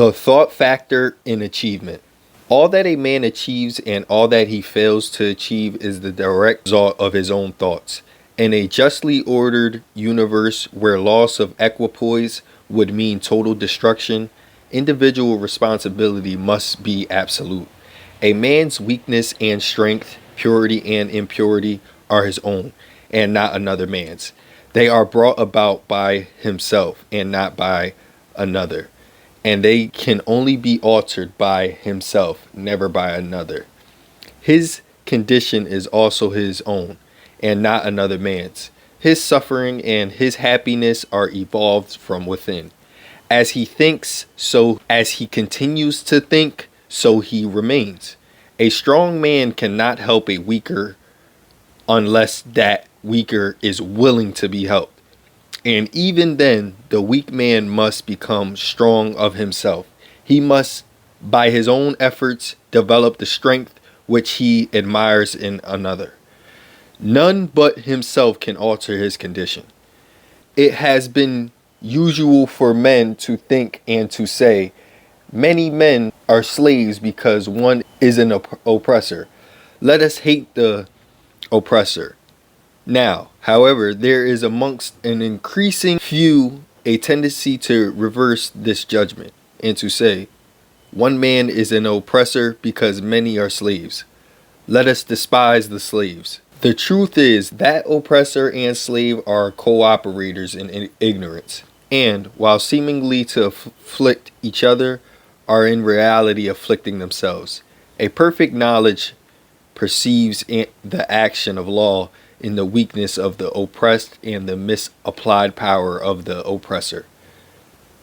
The thought factor in achievement. All that a man achieves and all that he fails to achieve is the direct result of his own thoughts. In a justly ordered universe where loss of equipoise would mean total destruction, individual responsibility must be absolute. A man's weakness and strength, purity and impurity are his own, and not another man's. They are brought about by himself and not by another, and they can only be altered by himself, never by another. His condition is also his own, and not another man's. His suffering and his happiness are evolved from within. As he thinks, so as he continues to think, so he remains. A strong man cannot help a weaker unless that weaker is willing to be helped. And even then, the weak man must become strong of himself. He must, by his own efforts, develop the strength which he admires in another. None but himself can alter his condition. It has been usual for men to think and to say, many men are slaves because one is an oppressor. Let us hate the oppressor. Now, however, there is amongst an increasing few a tendency to reverse this judgment and to say, one man is an oppressor because many are slaves. Let us despise the slaves. The truth is that oppressor and slave are cooperators in ignorance, and while seemingly to afflict each other, are in reality afflicting themselves. A perfect knowledge perceives the action of law in the weakness of the oppressed and the misapplied power of the oppressor.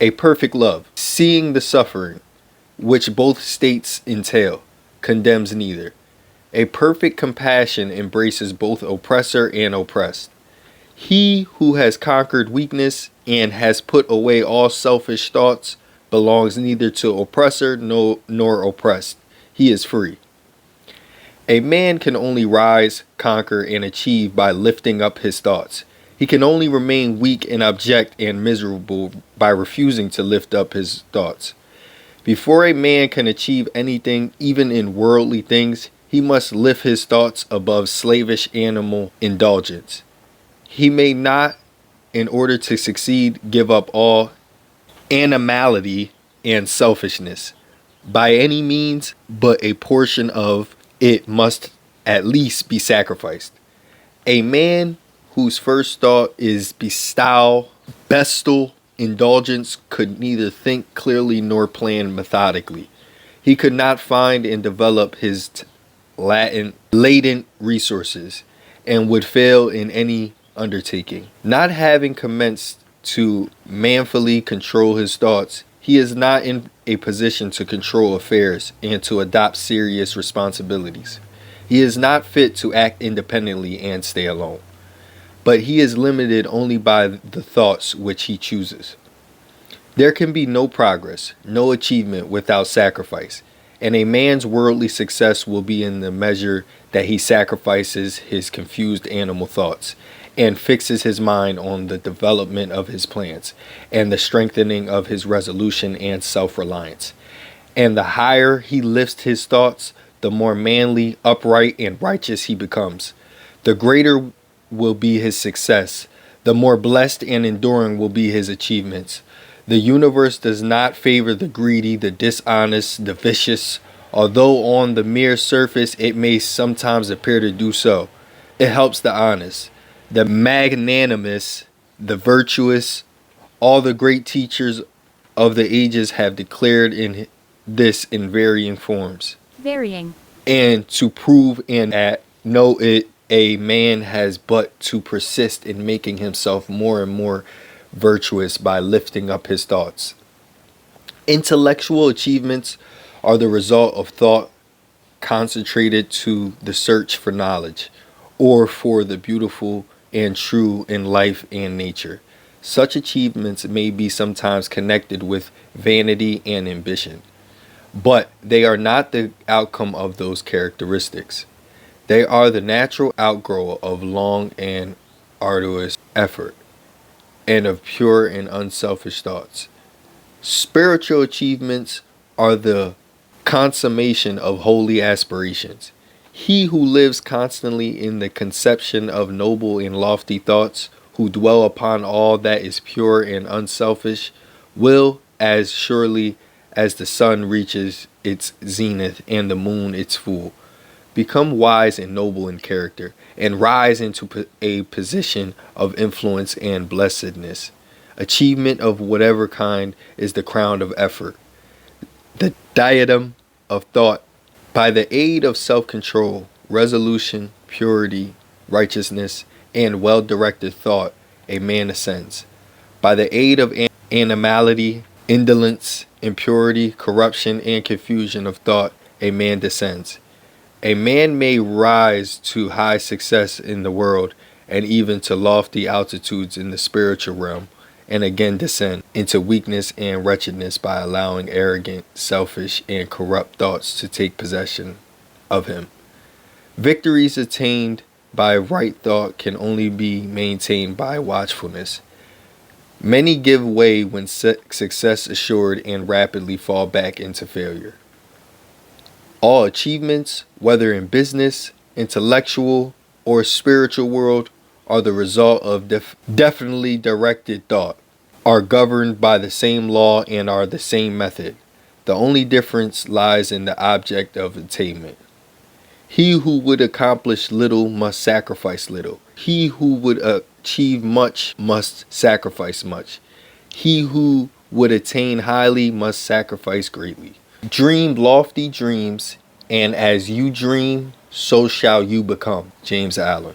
A perfect love, seeing the suffering which both states entail, condemns neither. A perfect compassion embraces both oppressor and oppressed. He who has conquered weakness and has put away all selfish thoughts belongs neither to oppressor nor oppressed. He is free. A man can only rise, conquer, and achieve by lifting up his thoughts. He can only remain weak and abject and miserable by refusing to lift up his thoughts. Before a man can achieve anything, even in worldly things, he must lift his thoughts above slavish animal indulgence. He may not, in order to succeed, give up all animality and selfishness by any means, but a portion of it must at least be sacrificed. A man whose first thought is bestial indulgence could neither think clearly nor plan methodically. He could not find and develop his latent resources, and would fail in any undertaking. Not having commenced to manfully control his thoughts, he is not in a position to control affairs and to adopt serious responsibilities. He is not fit to act independently and stay alone. But he is limited only by the thoughts which he chooses. There can be no progress, no achievement without sacrifice, and a man's worldly success will be in the measure that he sacrifices his confused animal thoughts and fixes his mind on the development of his plans and the strengthening of his resolution and self-reliance. And the higher he lifts his thoughts, the more manly, upright, and righteous he becomes. The greater will be his success, the more blessed and enduring will be his achievements. The universe does not favor the greedy, the dishonest, the vicious, although on the mere surface it may sometimes appear to do so. It helps the honest, the magnanimous, the virtuous. All the great teachers of the ages have declared in this in varying forms. And to prove and know it, a man has but to persist in making himself more and more virtuous by lifting up his thoughts. Intellectual achievements are the result of thought concentrated to the search for knowledge, or for the beautiful and true in life and nature. Such achievements may be sometimes connected with vanity and ambition, but they are not the outcome of those characteristics. They are the natural outgrowth of long and arduous effort, and of pure and unselfish thoughts. Spiritual achievements are the consummation of holy aspirations. He who lives constantly in the conception of noble and lofty thoughts, who dwell upon all that is pure and unselfish, will, as surely as the sun reaches its zenith and the moon its full, become wise and noble in character, and rise into a position of influence and blessedness. Achievement of whatever kind is the crown of effort, the diadem of thought. By the aid of self control, resolution, purity, righteousness, and well directed thought, a man ascends. By the aid of animality, indolence, impurity, corruption, and confusion of thought, a man descends. A man may rise to high success in the world and even to lofty altitudes in the spiritual realm, and again descend into weakness and wretchedness by allowing arrogant, selfish, and corrupt thoughts to take possession of him. Victories attained by right thought can only be maintained by watchfulness. Many give way when success assured and rapidly fall back into failure. All achievements, whether in business, intellectual, or spiritual world, are the result of definitely directed thought, are governed by the same law, and are the same method. The only difference lies in the object of attainment. He who would accomplish little must sacrifice little. He who would achieve much must sacrifice much. He who would attain highly must sacrifice greatly. Dream lofty dreams, and as you dream, so shall you become. James Allen.